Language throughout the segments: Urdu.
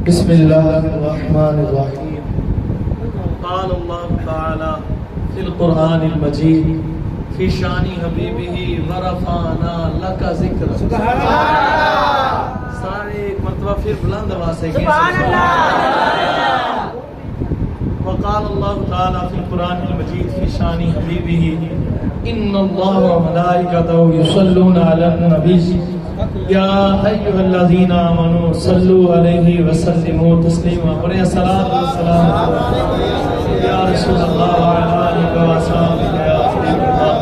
بسم اللہ الرحمن الرحیم. قال اللہ تعالی فی القرآن المجید فی شان حبیبہ ورفعنا لک ذکر. سبحان اللہ. سارے ایک مرتبہ پھر بلند آواز سے سبحان اللہ. وقال اللہ تعالی فی القرآن المجید فی شان حبیبہ ان اللہ وملائکتہ یصلون علی النبی یا ایھا الذین آمنوا صلوا علیہ وسلموا تسلیما. بڑے الصلاۃ والسلام یا رسول اللہ وعلی آلہ وصحبہ یا حبیب اللہ.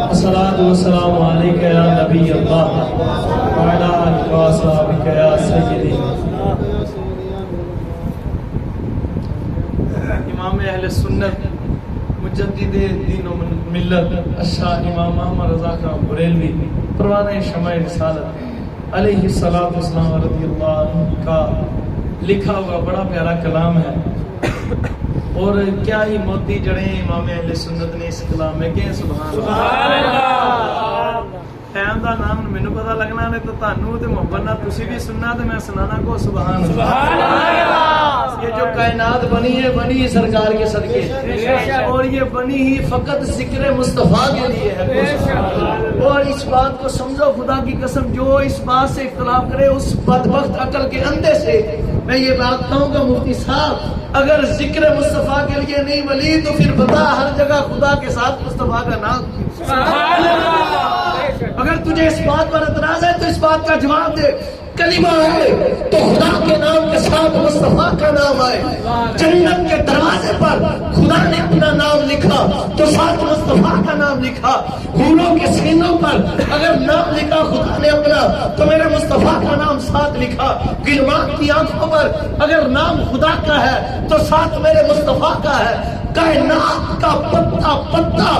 الصلاۃ والسلام علیک یا نبی اللہ وعلی آلہ وصحبہ یا سیدی. امام اہل سنت مجدد دین و ملت الشاہ امام محمد رضا خان بریلوی پروانہ شمع رسالت علیہ الصلوۃ والسلام رضی اللہ عنہ کا لکھا ہوا بڑا پیارا کلام ہے. اور کیا ہی موتی جڑیں امام اہل سنت نے اس کلام میں کہ سبحان اللہ. ٹائم دا نام مینوں پتہ لگنا نے تو تانوں تے محبت نال تسی بھی سننا تے میں سنانا کو سبحان اللہ. یہ جو کائنات بنی ہے بنی سرکار کے صدقے اور یہ بنی ہی فقط ذکر مصطفیٰ کے لیے ہے. اور اس بات کو سمجھو خدا کی قسم جو اس بات سے اختلاف کرے اس بدبخت عقل کے اندھے سے میں یہ بات کہوں گا مفتی صاحب اگر ذکر مصطفیٰ کے لیے نہیں ولی تو پھر بتا ہر جگہ خدا کے ساتھ مصطفیٰ کا نام. اگر تجھے اس بات پر اعتراض ہے تو اس بات کا جواب دے. کلمہ ہے تو خدا کے نام کے ساتھ مصطفیٰ کا نام آئے. جنت کے دروازے پر خدا نے اپنا نام لکھا تو ساتھ مصطفیٰ کا نام لکھا. حوروں کے سینوں پر اگر نام لکھا خدا نے اپنا تو میرے مصطفیٰ کا نام ساتھ لکھا. غلمان کی آنکھوں پر اگر نام خدا کا ہے تو ساتھ میرے مصطفیٰ کا ہے. کائنات کا پتا پتا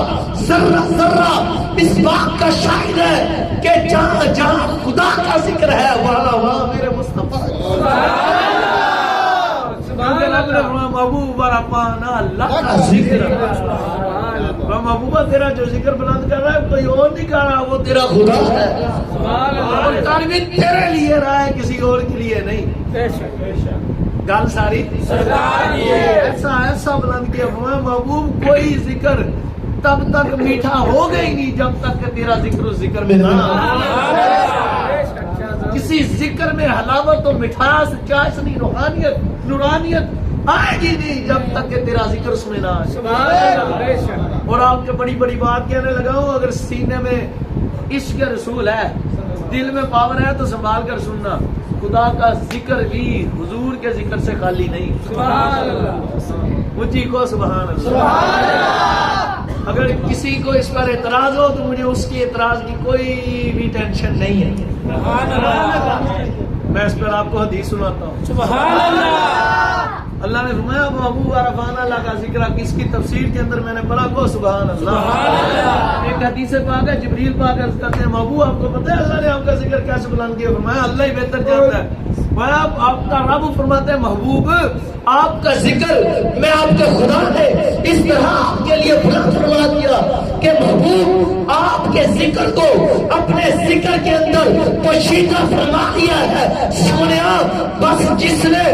ذرہ ذرہ اس بات کا شاہد ہے کہ جہاں جہاں خدا کا ذکر ہے وہاں وہاں میرے مصطفیٰ. محبوب ربنا اللہ کا ذکر. محبوبہ تیرا جو ذکر بلند کر رہا ہے کوئی اور نہیں کر رہا وہ تیرا خدا ہے. اور تعلیم تیرے لیے رہا ہے کسی اور کے لیے نہیں. گل ساری ایسا ایسا بلند کیا محبوب کوئی ذکر تب تک میٹھا ہوگا ہی نہیں جب تک کہ تیرا ذکر و ذکر میں نہ کسی ذکر میں حلاوت و مٹھاس چاشنی روحانیت نورانیت آئے گی نہیں جب تک کہ تیرا ذکر اس میں نہ آئے. اور آپ کے بڑی بڑی بات کہنے لگا ہوں اگر سینے میں عشق رسول ہے دل میں پاور ہے تو سنبھال کر سننا. خدا کا ذکر بھی حضور کے ذکر سے خالی نہیں. مجھے کو سبحان اللہ. اگر کسی کو اس پر اعتراض ہو تو مجھے اس کی اعتراض کی کوئی بھی ٹینشن نہیں ہے. میں اس پر آپ کو حدیث سناتا ہوں. اللہ نے فرمایا محبوب رفعنا اللہ کا ذکر کس کی تفسیر کے اندر میں نے پڑھا کو سبحان اللہ. ایک حدیث پاک ہے جبریل پاک عرض کرتے ہیں محبوب آپ کو پتہ ہے اللہ نے آپ کا ذکر کیسے بلند کیا. فرمایا اللہ ہی بہتر جانتا ہے. آپ کا رب فرماتے ہیں محبوب آپ کا ذکر میں آپ کے خدا نے اس طرح آپ کے لیے بلند فرما دیا کہ محبوب آپ کے ذکر کو اپنے ذکر کے اندر پوشیدہ فرما دیا ہے. سنیا بس جس نے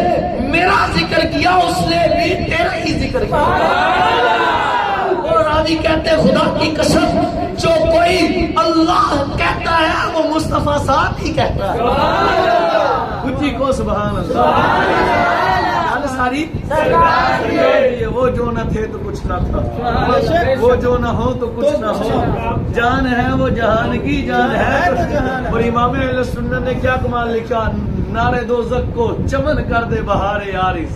میرا ذکر کیا اس نے بھی تیرا ہی ذکر کیا. اور راوی کہتے ہیں خدا کی قسم جو کوئی اللہ کہتا ہے وہ مصطفیٰ ساتھ ہی کہتا ہے. کچھ کو سبحان اللہ. ساری وہ جو نہ تھے تو کچھ نہ تھا وہ جو نہ ہو تو کچھ نہ ہو. جان ہے وہ جہان کی جان ہے. اور امام اہل سنت نے کیا کمال لکھا نارے دوزخ کو چمن کر دے بہار عارض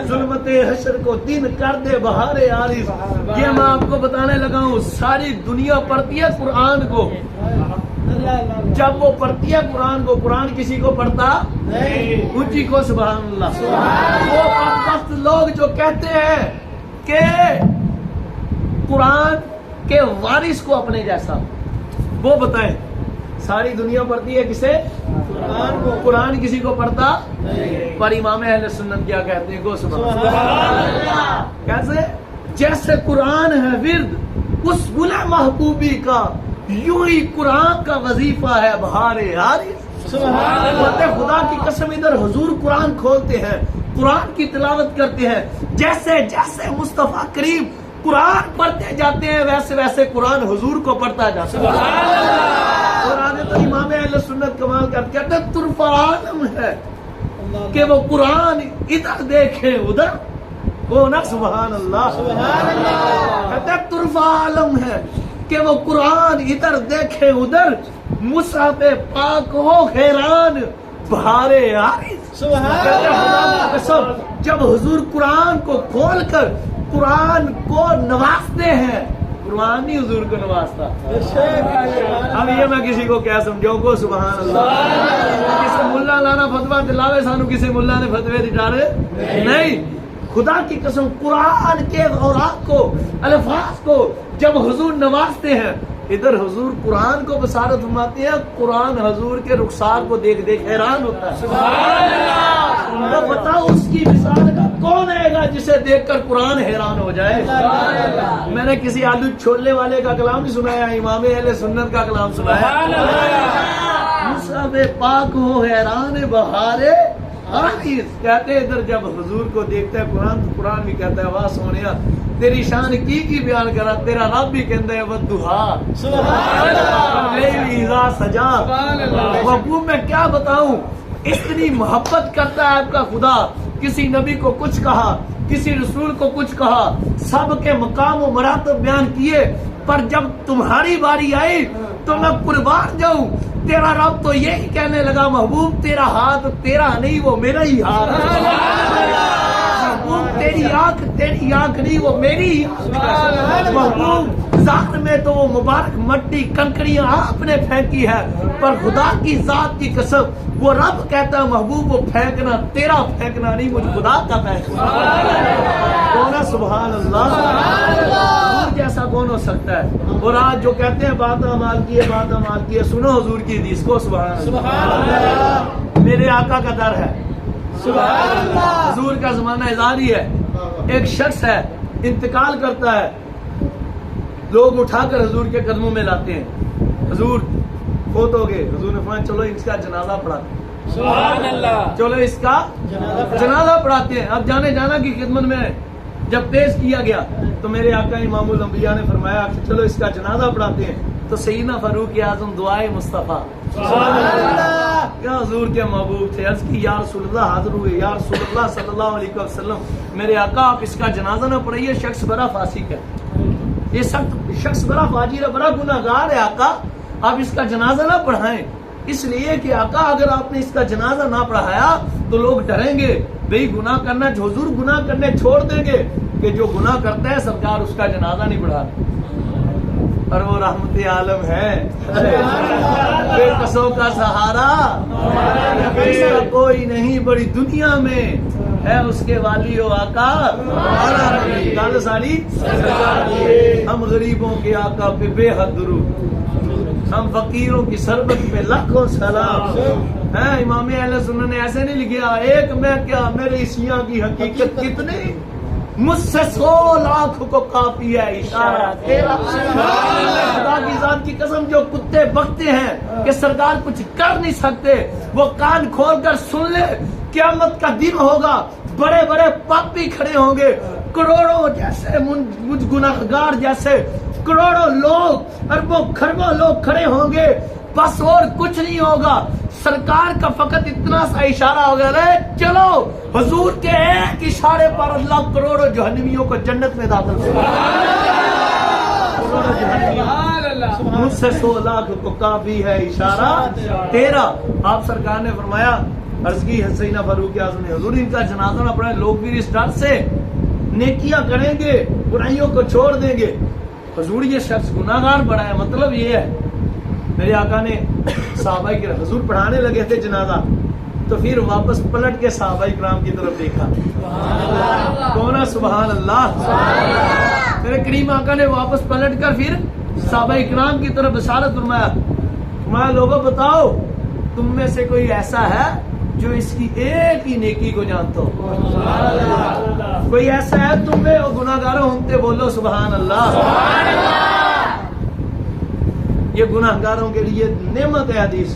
ظلمت حشر کو دن کر دے بہار عارض. یہ میں آپ کو بتانے لگا ہوں ساری دنیا پڑھتی ہے قرآن کو. جب وہ پڑھتی ہے قرآن کو قرآن کسی کو پڑھتا نہیں. اونچی کو سبحان اللہ. وہ بدبخت لوگ جو کہتے ہیں کہ قرآن کے وارث کو اپنے جیسا وہ بتائیں ساری دنیا پڑھتی ہے کسے قرآن کو. قرآن کسی کو پڑھتا نہیں. پر امام اہل سنت کیا کہتے ہیں کو سبحان اللہ. کیسے جیسے قرآن ہے ورد اس بلے محبوبی کا یوں ہی قرآن کا وظیفہ ہے بہار عارض. خدا کی قسم ادھر حضور قرآن کھولتے ہیں, قرآن کی تلاوت کرتے ہیں, جیسے جیسے مصطفیٰ کریم قرآن پڑھتے جاتے ہیں ویسے ویسے قرآن حضور کو پڑھتا جاتا ہے. اور آگے تو امام اہل سنت کمال کرتے کہتے ہیں طرف عالم ہے کہ وہ قرآن ادھر دیکھے ادھر وہ نا. سبحان اللہ. کہتے ہیں طرف عالم ہے کہ وہ قرآن ادھر دیکھے ادھر, مصحف پاک ہو حیران بہارے عارض. جب حضور قرآن کو کھول کر قرآن کو نوازتے ہیں, قرآن نہیں حضور کو نوازتا. اب یہ میں کسی کو کیا سمجھاؤں کو. سبحان اللہ. کسی ملا لانا فتویٰ دلاوے سانو کسی ملا نے فتوے دلاوے نہیں. خدا کی قسم قرآن کے اوراق کو الفاظ کو جب حضور نوازتے ہیں, ادھر حضور قرآن کو بصارت فرماتے ہیں, قرآن حضور کے رخسار کو دیکھ دیکھ حیران ہوتا ہے. تو بتاؤ اس کی مثال کا کون ہے گا جسے دیکھ کر قرآن حیران ہو جائے. میں نے کسی آلو چھولنے والے کا کلام نہیں سنایا, امام اہل سنت کا کلام سنایا. مصحف پاک ہو حیران بہارے عارض. کہتے ادھر جب حضور کو دیکھتا ہے قرآن تو قرآن بھی کہتا ہے واہ سونیا تیری شان کی بیان کرا, تیرا رب بھی کہتا ہے ودھا سجا. محبوب میں کیا بتاؤں, اتنی محبت کرتا ہے آپ کا خدا. کسی نبی کو کچھ کہا, کسی رسول کو کچھ کہا, سب کے مقام و مراتب بیان کیے, پر جب تمہاری باری آئی تو میں قربان جاؤں. تیرا رب تو یہی کہنے لگا محبوب تیرا ہاتھ تیرا نہیں وہ میرا ہی ہاتھ. محبوب تیری آنکھ نہیں وہ میری محبوب. ذات میں تو وہ مبارک مٹی کنکریاں آپ نے پھینکی ہے, پر خدا کی ذات کی قسم وہ رب کہتا ہے محبوب وہ پھینکنا تیرا پھینکنا نہیں, مجھ خدا کا پھینکنا. کون ہے؟ سبحان اللہ. حضور جیسا کون ہو سکتا ہے. اور آج جو کہتے ہیں بات امال کی ہے, بات امال کی ہے, سنو حضور کی حدیث کو. سبحان اللہ. میرے آقا کا در ہے. حضور کا زمانہ ازاری ہے. ایک شخص ہے انتقال کرتا ہے, لوگ اٹھا کر حضور کے قدموں میں لاتے ہیں. حضور فوت ہو گئے. حضور نے فرمایا چلو اس کا جنازہ پڑھاتے ہیں. سبحان اللہ. چلو اس کا جنازہ پڑھاتے ہیں. اب جانے جانا کی خدمت میں جب پیش کیا گیا تو میرے آقا امام الانبیاء نے فرمایا کہ چلو اس کا جنازہ پڑھاتے ہیں. تو سیدنا فاروق اعظم دعائے مصطفیٰ کیا حضور کے محبوب تھے, عرض کی یا رسول اللہ حاضر ہوئے. یا رسول اللہ صلی اللہ علیہ وسلم میرے آقا آپ اس کا جنازہ نہ پڑھائیے, شخص بڑا فاسق ہے, یہ شخص بڑا فاجر ہے, بڑا گناہگار ہے. آقا آپ اس کا جنازہ نہ پڑھائیں, اس لیے کہ آقا اگر آپ نے اس کا جنازہ نہ پڑھایا تو لوگ ڈریں گے بھئی گناہ کرنا, حضور گناہ کرنے چھوڑ دیں گے کہ جو گناہ کرتا ہے سرکار اس کا جنازہ نہیں پڑھاتے. اور وہ رحمت عالم ہے, بے قصوں کا سہارا اس کا کوئی نہیں بڑی دنیا میں ہے, اس کے والی و آقا گل ساری. ہم غریبوں کے آقا پہ بے حد درود, ہم فقیروں کی سربت پہ لاکھوں سلام. امام اہل سنت نے ایسے نہیں لکھا ایک میں کیا میرے شیعہ کی حقیقت کتنی, مجھ سے 100 لاکھ کو کافی ہے اشارہ تیرا. خدا کی ذات کی قسم جو کتے بکتے ہیں کہ سرکار کچھ کر نہیں سکتے, وہ کان کھول کر سن لے. قیامت کا دن ہوگا, بڑے بڑے پاپی کھڑے ہوں گے, کروڑوں جیسے مجھ گناہگار جیسے کروڑوں لوگ, اربوں کھربوں لوگ کھڑے ہوں گے, بس اور کچھ نہیں ہوگا. سرکار کا فقط اتنا سا اشارہ ہوگا, رے چلو حضور کے ایک اشارے پر اللہ کروڑوں جہنمیوں کو جنت میں داخل کرے. مجھ سے 100 لاکھ کو کافی ہے اشارہ تیرا. آپ سرکار نے فرمایا, عرض کی حسینہ فاروق اعظم نے, حضور ان کا جنازہ نہ پڑھائے, لوگ بھی اس ڈر سے نیکیاں کریں گے برائیوں کو چھوڑ دیں گے. حضور یہ شخص گناہگار بڑا ہے, مطلب یہ ہے. میرے آقا نے صحابہ کرام, حضور پڑھانے لگے تھے جنازہ, تو پھر واپس پلٹ کے صحابہ کرام کی طرف دیکھا. کون ہے؟ سبحان اللہ. میرے کریم آقا نے واپس پلٹ کر پھر صحابہ کرام کی طرف بشارت فرمایا, لوگوں بتاؤ تم میں سے کوئی ایسا ہے جو اس کی ایک ہی نیکی کو جانتا ہو؟ کوئی ایسا ہے تم میں گناہگاروں ہوتے بولو سبحان اللہ. یہ گناہگاروں کے لیے نعمت ہے حدیث.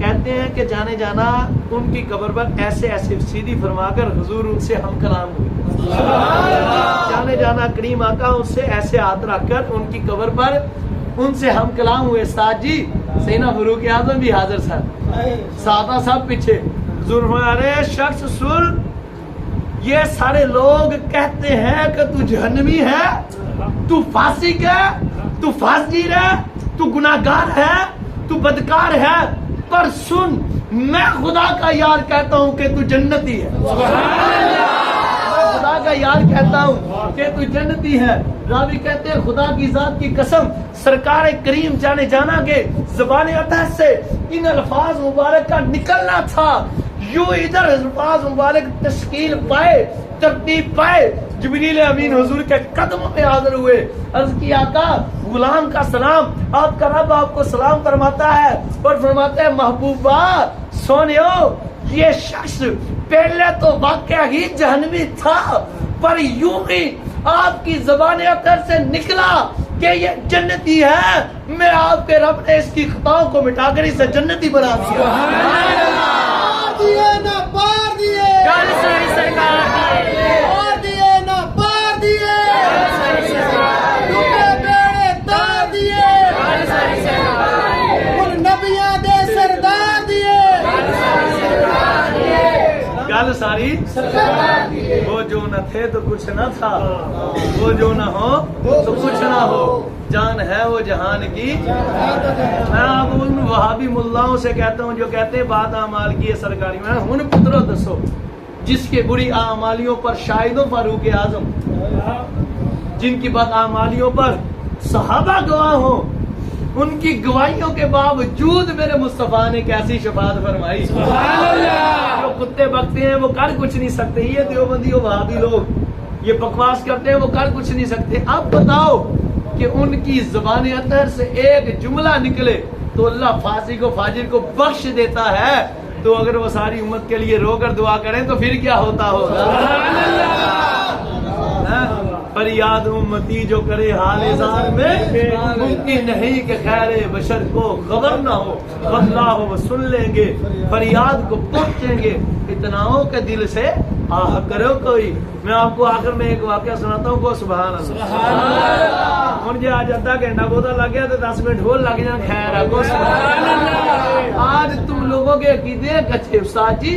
کہتے ہیں کہ جانے جانا ان کی قبر پر ایسے ایسے سیدھی فرما کر حضور ان سے ہم کلام ہوئے. جانے جانا کریم آقا ان سے ایسے ہاتھ رکھ کر ان کی قبر پر ان سے ہم کلام ہوئے. ساتھ جی سیدنا فاروق اعظم بھی حاضر سن, سادہ صاحب پیچھے. حضور فرما رہے شخص سن, یہ سارے لوگ کہتے ہیں کہ تو جہنمی ہے, تو فاسق ہے, تو فاجر ہے, تو گناہگار ہے, تو بدکار ہے, پر سن میں خدا کا یار کہتا ہوں کہ تو جنتی ہے. میں خدا کا یار کہتا ہوں کہ تو جنتی ہے. راوی کہتے ہیں خدا کی ذات کی قسم سرکار کریم جانے جانا کے زبان اطہر سے ان الفاظ مبارک کا نکلنا تھا, یوں ادھر الفاظ مبارک تشکیل پائے, ترتیب پائے, جبریل امین حضور کے قدموں میں حاضر ہوئے. عرض کی آقا غلام کا سلام, آپ کا رب آپ کو سلام فرماتا ہے اور فرماتا ہے محبوبہ سونیو یہ شخص پہلے تو واقعہ ہی جہنمی تھا, پر یوں ہی آپ کی زبان اطہر سے نکلا کہ یہ جنتی ہے, میں آپ کے رب نے اس کی خطاؤں کو مٹا کر اسے جنتی بنا دیا. نہ پار دیے, پار دیے نہ پار دیے, ٹوٹے بیڑے تار دیے, ان نبیاں دے سردار دیے, گل ساری وہ جو نہ تھے تو کچھ نہ تھا, وہ جو نہ ہو تو کچھ نہ ہو, جان ہے وہ جہان کی. میں آپ ان وہابی ملاؤں سے کہتا ہوں جو کہتے ہیں بات اعمال کی ہے سرکاری, میں ہن پترو دسو جس کے بری اعمالیوں پر شاہدوں فاروق اعظم, جن کی بد اعمالیوں پر صحابہ گواہ ہوں, ان کی گواہیوں کے باوجود میرے مصطفیٰ نے کیسی شفاعت فرمائی. جو کتے بکتے ہیں وہ کر کچھ نہیں سکتے, یہ دیوبندی و وہابی لوگ یہ بکواس کرتے ہیں وہ کر کچھ نہیں سکتے. اب بتاؤ کہ ان کی زبان اطہر سے ایک جملہ نکلے تو اللہ فاسق و فاجر کو بخش دیتا ہے, تو اگر وہ ساری امت کے لیے رو کر دعا کریں تو پھر کیا ہوتا ہوگا. فریاد امتی جو کرے حال زار میں, ممکن نہیں کہ خیر بشر کو خبر نہ ہو, اللہ وہ سن لیں گے, فریاد کو پہنچیں گے, اتناؤں کے دل سے آہ کرو کوئی. میں آپ کو آخر میں ایک واقعہ سناتا ہوں, کو سبحان اللہ. ہوں جی آج ادھا گھنٹہ بوتا لگ گیا تو 10 منٹ ہو لگ جان, خیر ہے کو سبحان اللہ. آج تم لوگوں کے عقیدے کچے استاد جی,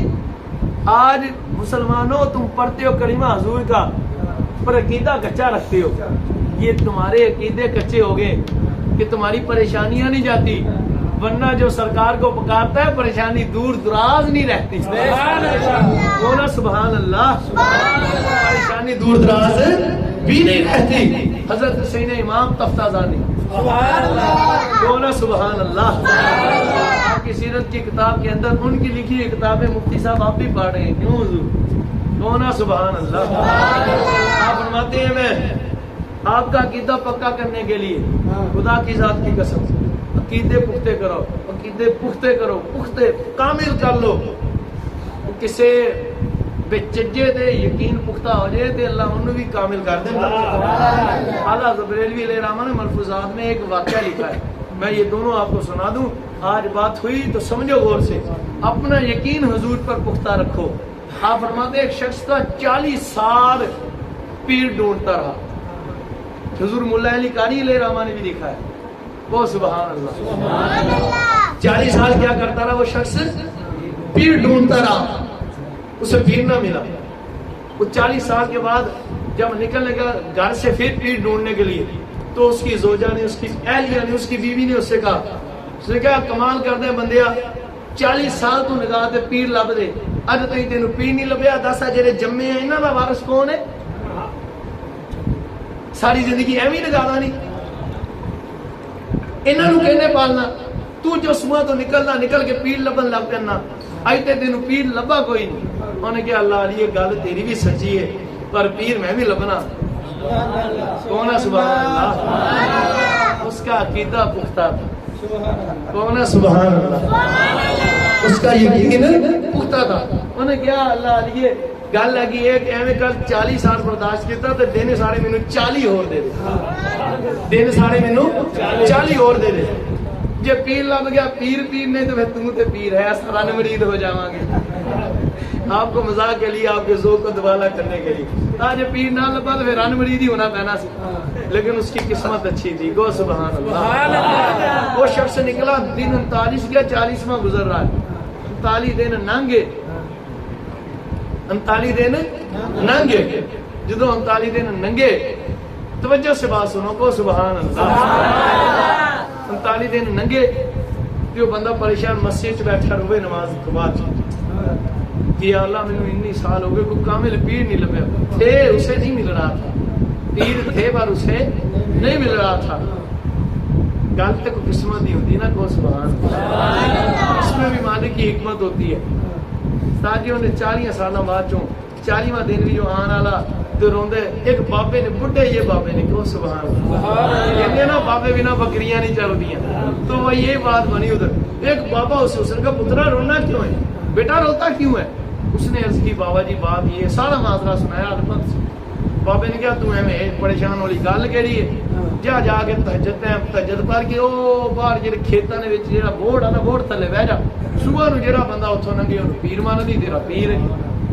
آج مسلمانوں تم پڑھتے ہو کلمہ حضور کا پر عقیدہ کچا رکھتے ہو. یہ تمہارے عقیدے کچے ہو گئے کہ تمہاری پریشانیاں نہیں جاتی, ورنہ جو سرکار کو پکارتا ہے پریشانی دور دراز نہیں رہتی. بولا سبحان اللہ, پریشانی دور دراز بھی نہیں رہتی. حضرت حسین امام تفتازانی, بولا سبحان اللہ. آپ کی سیرت کی کتاب کے اندر ان کی لکھی ہوئی کتابیں مفتی صاحب آپ بھی پڑھ رہے ہیں, کیوں حضور؟ بولا سبحان اللہ. آپ فرماتے ہیں میں آپ کا عقیدہ پکا کرنے کے لیے خدا کی ذات کی قسم عقیدے پختے کرو, عقیدے پختے کرو, پختے کامل کر لو. کسے بچجے دے یقین پختہ ہو جائے تو اللہ انہوں بھی کامل کر دیں. اعلیٰ بریلوی علیہ الرحمہ نے ملفوظات میں ایک واقعہ لکھا ہے, میں یہ دونوں آپ کو سنا دوں. آج بات ہوئی تو سمجھو غور سے, اپنا یقین حضور پر پختہ رکھو. آپ فرماتے ایک شخص کا 40 سال پیر ڈھونڈتا رہا. حضور ملا علی قاری علیہ الرحمہ نے بھی لکھا ہے, وہ سبحان اللہ. 40 سال کیا کرتا رہا وہ شخص, پیر ڈھونڈتا رہا, اسے پیر نہ ملا. وہ 40 سال کے بعد جب نکلنے کا گھر سے پھر پیر ڈھونڈنے کے لیے, تو اس کی زوجہ نے, اس کی اہلیہ نے, اس کی بیوی نے اس سے کہا, اس نے کہا کمال کر دے بندیا, 40 سال تو نگاہ تے پیر لب دے, اج تھی تینوں پیر نہیں لبیا, دس جڑے جمے ہیں انہاں دا وارث کون ہے؟ ساری زندگی ایویں نگاہ نہیں, انہاں نوں کہنے پالنا. تو جو صبح تو نکلنا, نکل کے پیر لبن لگ پینا, اج تے تینوں پیر لبا کوئی نہیں. انہوں نے کہا اللہ علی یہ گل تیری بھی سچی ہے, پر پیر میں بھی لبنا. کون ہے سبحان اللہ. اس کا عقیدہ پختہ تھا. کون ہے سبحان اللہ. اس کا یقین پختہ تھا. انہوں نے کہا اللہ علی گل لگی ہے کہ ایویں کل 40 سال برداشت کیتا تے دن سارے مینوں 40 اور دے دے, دن سارے مینوں 40 اور دے دے. جے پیر لب گیا پیر نہیں تو پھر تم تے پیر ہے سارا مرید ہو جاواں گے آپ کو مزاق کے لیے آپ کے ذوق کو دوبالا کرنے کے لیے آج پیر نہ لبا تو پھر رن مرید ہی ہونا پہنا سی لیکن اس کی قسمت اچھی تھی گو سبحان اللہ وہ شخص نکلا دن 39 گیا 40واں گزر رہا ہے 39 دن ننگے 39 دن ننگے جدو 39 دن ننگے توجہ سے بات سنو کو سبحان اللہ 39 دن ننگے جو بندہ پریشان مسجد چ بیٹھا روے نماز کے بعد کہ یا اللہ میں اتنی سال ہو گئے کوئی کامل پیر نہیں لبیا تھے اسے نہیں مل رہا تھا پیر تھے پر اسے نہیں مل رہا تھا گل تک قسمت نہیں ہوتی نا کو سبحان اللہ اس میں بھی مالک کی حکمت ہوتی ہے تاجیوں نے 40 سالوں بعد چوں 40واں دن بھی جو آن والا تو روندے ایک بابے نے بڈھے یہ بابے نے کہ سبحان اللہ کہتے نا بابے بنا بکریاں نہیں چلدیاں تو وہ یہ بات بنی ادھر ایک بابا اس نے کہا پترا رونا کیوں ہے بیٹا روتا کیوں ہے اس نے عرض کی بابا جی بات یہ سارا معذرہ سنایا ادب سے بابے نے کہا تو میں پریشان والی گل کہڑی ہے جا کے تہجد پڑھ کے او باہر جڑے کھیتاں دے وچ جڑا بورڈ ہے نا بورڈ تھلے بیٹھ جا صبح نو جڑا بندہ اتھوں لنگے اونوں پیر مان نہیں تیرا پیر ہے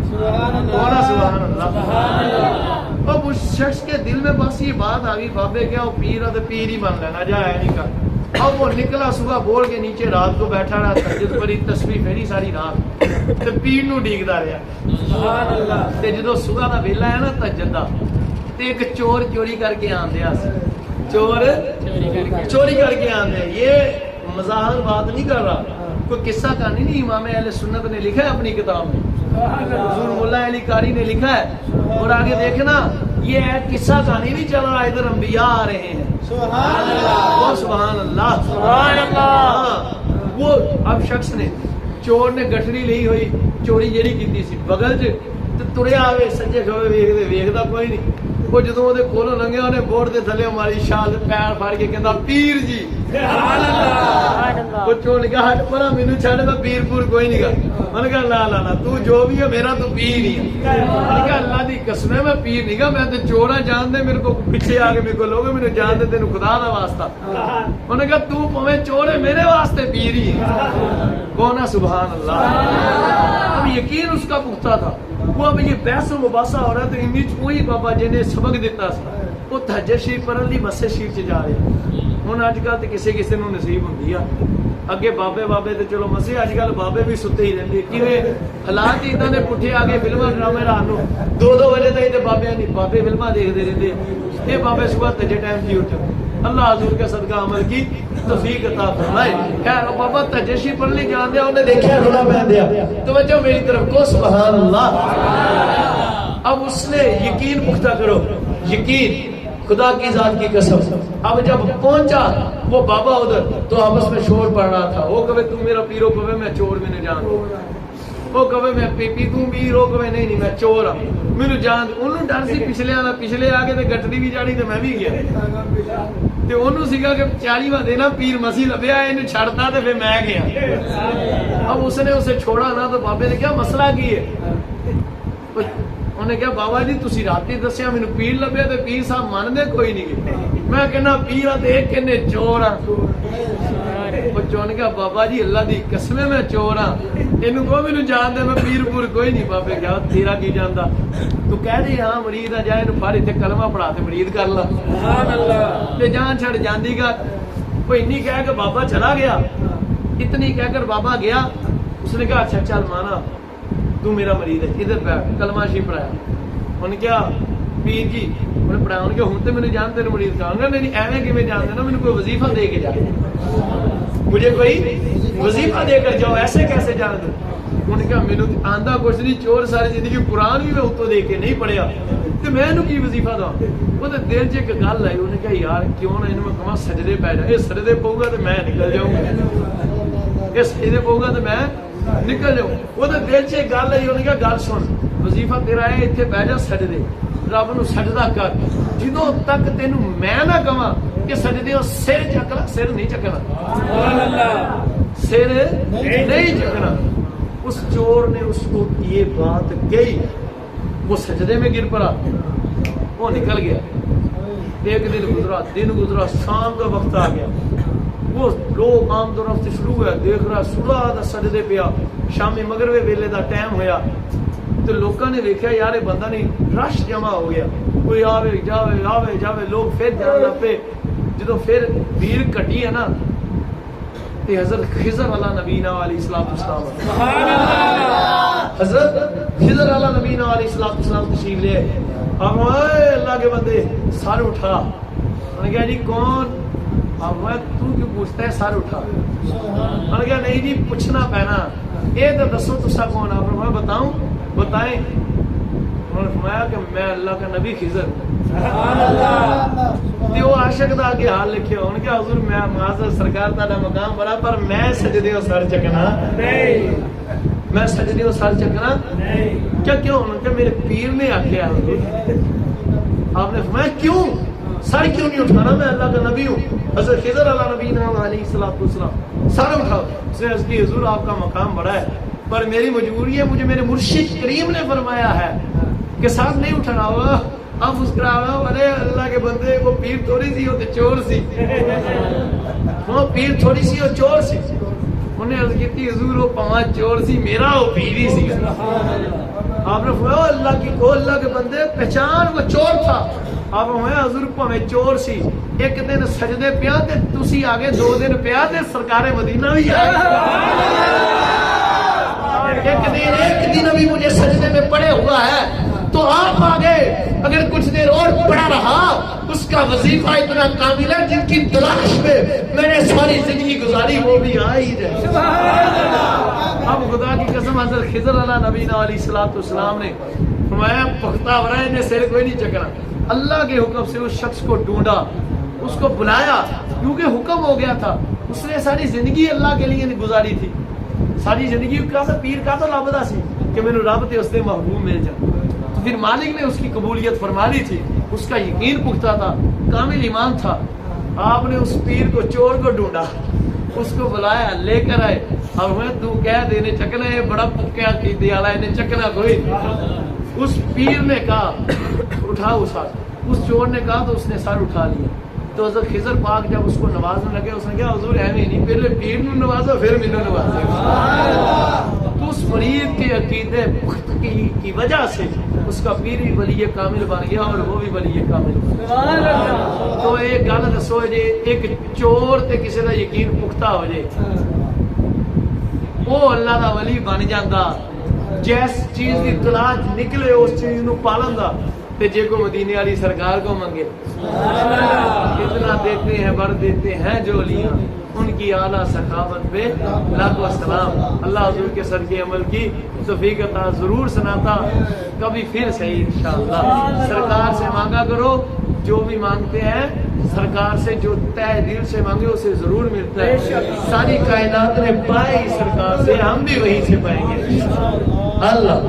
سبحان اللہ اب اس شخص کے دل میں بس یہ بات آ گئی بابے کیا وہ پیر ہے تو پیر ہی بن لینا جا ہے نہیں کر اب وہ نکلا صبح بول کے نیچے رات کو بیٹھا رہا تہجد پڑھی تسبیح پھیری ساری رات تے پیر نو ڈیگدا رہیا سبحان اللہ تے جدوں صبح دا ویلا ہے نا تہجد دا تے ایک چور چوری کر کے آندیا سی چور چوری کر کے آندے یہ مزاح بات نہیں کر رہا کوئی قصہ کہانی نہیں امام اہل سنت نے لکھا ہے اپنی کتاب میں حضور مولا علی قاری نے لکھا ہے اور آگے دیکھنا یہ ہے قصہ کہانی نہیں چل رہا ادھر انبیاء آ رہے ہیں سبحان اللہ سبحان اللہ سبحان اللہ وہ اب شخص نے چور نے گٹھڑی لی ہوئی چوری جیڑی کیتی سی بغل چ تے تریا آوے سجے کھوے ویکھدے ویکھدا کوئی نہیں وہ جدوں اودے کولوں لنگیا اونے بورڈ دے تھلے ماری شال پیر پھڑ کے کہندا پیر جی سبحان اللہ وہ چور نے کہا ہٹ پرا مینوں چھڑ میں پیر پور کوئی نہیں گا انہوں نے کہا لا لا لا تو جو بھی ہے میرا تو پیر ہی ہے انہوں نے کہا اللہ دی قسم ہے میں پیر نہیں گا میں تے چوراں جان دے میرے کو پیچھے آ کے میرے کو لوگ میرے جان دے تینوں خدا دا واسطہ انہوں نے کہا تو پویں چور ہے میرے واسطے پیر ہی ہے کون ہے سبحان اللہ اب یقین اس کا پختہ تھا وہ اب یہ بحث و مباحثہ ہو رہا ہے تو امیج وہی بابا جی نے سبق دیتا سی وہ تہجد شریف پڑھن لئی مسجد شریف چ جا رہے ہن اج کل تے کسے نوں نصیب ہوندی آ اگے بابے تے چلو مسجد اج کل بابے بھی ستے ہی رہندے کیویں حالات اتنے نے پٹھے آگے فلماں ڈرامے رات نوں 2 بجے تک تے بابے فلماں دیکھدے رہندے اے بابے صبح تہجد ٹائم کی اٹھ اللہ حضور کے صدقہ عمل کی توفیق عطا فرمائے خیر بابا تہجد شریف پڑھن لئی جاندے اونے دیکھیا رونا پہندیا توجہ میری طرف کو سبحان اللہ اب اس نے یقین پختہ کرو یقین خدا کی ذات کی قسم اب جب پہنچا وہ بابا ادھر تو آپس میں شور پڑ رہا تھا وہ کہے تم میرا پیرو کہے میں چور میں نے جان وہ کہے میں پی تم پیرو کہے نہیں میں چور ہوں میرے جان انہوں ڈر سی پچھلے آگے تے گٹڑی بھی جاڑی تے میں بھی گیا تے انہوں سیکھا کہ 40واں دن پیر مسیح لبیا انہوں چھڑتا تے پھر میں گیا اب اس نے اسے چھوڑا نا تو بابے نے کیا مسئلہ کی ہے انہیں کہا بابا جی تسی راتی دسیا مینوں پیر لبیا تے پیر صاحب ماننے کوئی نہیں میں کہنا پیر آ تے ایک کہنے چور آ وہ چون کہا بابا جی اللہ دی قسم میں چور ہاں اینوں کو مینوں جان دے میں پیر پور کوئی نہیں بابے کہا تیرا کی جاندا تو کہہ دے ہاں مرید آ جائے نو پھڑ ایتھے کلمہ پڑھا تے مرید کر لا سبحان اللہ تے جان چھڑ جاندی گا کوئی نہیں کہہ کہ بابا چلا گیا اتنی کہہ کر بابا گیا اس نے کہا اچھا چل مانا تو میرا مرید ہے ادھر بیٹھ کلمہ شریف پڑھایا انہوں نے کیا پیر جی انہیں پڑھایا انہوں نے کہا ہوں تو میں جانتے ہیں مرید کہا انہوں نے نہیں ایویں کہ میں جانتے نا مجھے کوئی وظیفہ دے کے جائے مجھے کوئی وظیفہ دے کر جاؤ ایسے کیسے جان دوں انہوں نے کہا میرے آندہ کچھ نہیں چور ساری زندگی قرآن بھی میں اتوں دے کے نہیں پڑھیا تو میں انہوں کی وظیفہ دوں وہ تو دل چ ایک گل آئی انہوں نے کہا یار کیوں نہ انہوں میں کہاں سجدے پی جائے یہ سجدے پاؤں گا تو میں نکل جاؤں گا یہ سجدے پاؤں گا تو میں نکل جاؤں وہ تو دل چ ایک گل آئی انہوں نے کہا گل سن وظیفہ تیرا ہے اتنے بہ جا سجدے رب نو سجدہ کر جدوں تک تینوں میں نہ کہاں کہ سجدے ہو سر چکنا سر نہیں چکنا سر نہیں چکنا اس چور نے اس کو یہ بات کہی وہ سجدے میں گر پڑا وہ نکل گیا ایک دن گزرا شام کا وقت آ گیا وہ لوگ عام طور سے شروع ہے دیکھ رہا سورا دا سجدے پیا شامی مغربے ویلے دا ٹائم ہویا تو لوگوں نے دیکھا یار یہ بندہ نہیں رش جمع ہو گیا کوئی آوے جاوے آوے جاوے لوگ پھر جان لگ پے جدو پھر بھیڑ کٹی ہے نا تے حضرت خضر علیہ نبینا علیہ السلام حضرت خضر علیہ نبینا علیہ السلام تشریف لے اب اللہ کے بندے سر اٹھا انہوں نے کہا جی کون اب تو کیوں پوچھتا ہے سر اٹھا انہوں نے کہا نہیں جی پوچھنا پینا اے تو دسو تسا کون آپ نے بتاؤں بتائیں انہوں نے فرمایا کہ میں اللہ کا نبی خضر وہ عاشق دا آگے حال لکھے انہوں نے کہا حضور میں معاذ سرکار تہاڈا مقام بڑا پر میں سجدے و سر چکنا نہیں میں سجدے و سر چکنا نہیں کیا کیوں انہوں نے کہا میرے پیر نے آکھیا حضور آپ نے فرمایا کیوں سر کیوں نہیں اٹھانا میں اللہ کا نبی ہوں حضرت خضر علیہ نبینا علیہ السلام سر اٹھاؤ اس نے عرض کی حضور آپ کا مقام بڑا ہے پر میری مجبوری ہے مجھے میرے مرشد کریم نے فرمایا ہے کہ ساتھ نہیں اٹھنا ہوا اب مسکرا رہا ہوں ارے اللہ کے بندے وہ پیر تھوڑی سی وہ تو چور سی وہ پیر تھوڑی سی وہ چور سی انہیں عرض کی حضور وہ پانچ چور سی میرا وہ پیر ہی سی آپ نے فرمایا اللہ کی کو اللہ کے بندے پہچان وہ چور تھا آپ فرمایا حضور پاویں چور سی ایک دن سجدے پیا تے تسی آگے 2 دن پیا تے سرکار مدینہ بھی آئے ایک دن ابھی مجھے سجدے میں پڑے ہوا ہے تو آپ آگے اگر کچھ دیر اور پڑا رہا اس کا وظیفہ اتنا کامل ہے جن کی تلاش میں میں نے ساری زندگی گزاری وہ بھی آ ہی جائے اب خدا کی قسم حضرت خضر علیہ نبینا علیہ السلام نے فرمایا پختہ ورا نے سر کوئی نہیں چکنا اللہ کے حکم سے اس شخص کو ڈھونڈا اس کو بلایا کیونکہ حکم ہو گیا تھا اس نے ساری زندگی اللہ کے لیے گزاری تھی ساری زندگی کا پیر کا تو لابدہ سی کہ میں نے رب تے اس نے محبوب مل جائے تو پھر مالک نے اس کی قبولیت فرما لی تھی اس کا یقین پختہ تھا کامل ایمان تھا آپ نے اس پیر کو چور کو ڈھونڈا اس کو بلایا لے کر آئے اب میں تو کہہ دینے چکنا ہے بڑا پکیا کی دیالا انہیں چکنا کوئی اس پیر نے کہا اٹھاؤ سر اس چور نے کہا تو اس نے سر اٹھا لیا تو حضرت خضر پاک جب اس کو نوازنے لگے اس نے کہا حضور ایویں نہیں پہلے پیر نے نوازا پھر مینوں نوازا تو اس مرید کے عقیدے پختگی کی وجہ سے اس کا پیر بھی ولی کامل بن گیا اور وہ بھی ولی کامل بن گیا تو ایک گل دسو جی ایک چور تے کسی دا یقین پختہ ہو جائے وہ اللہ دا ولی بن جاندا جس چیز کی تلاش نکلے اس چیز نو پالن دا تے جے کو مدینے والی سرکار کو منگے کتنا دیتے ہیں بڑھ دیتے ہیں جو لیاں ان کی اعلیٰ سخاوت پہ لاکھوں السلام اللہ حضور کے صدقے عمل کی توفیق عطا ضرور سناتا کبھی پھر صحیح انشاءاللہ سرکار سے مانگا کرو جو بھی مانگتے ہیں سرکار سے جو تہ دل سے مانگے اسے ضرور ملتا ہے ساری کائنات نے پائے سرکار سے ہم بھی وہیں سے پائیں گے اللہ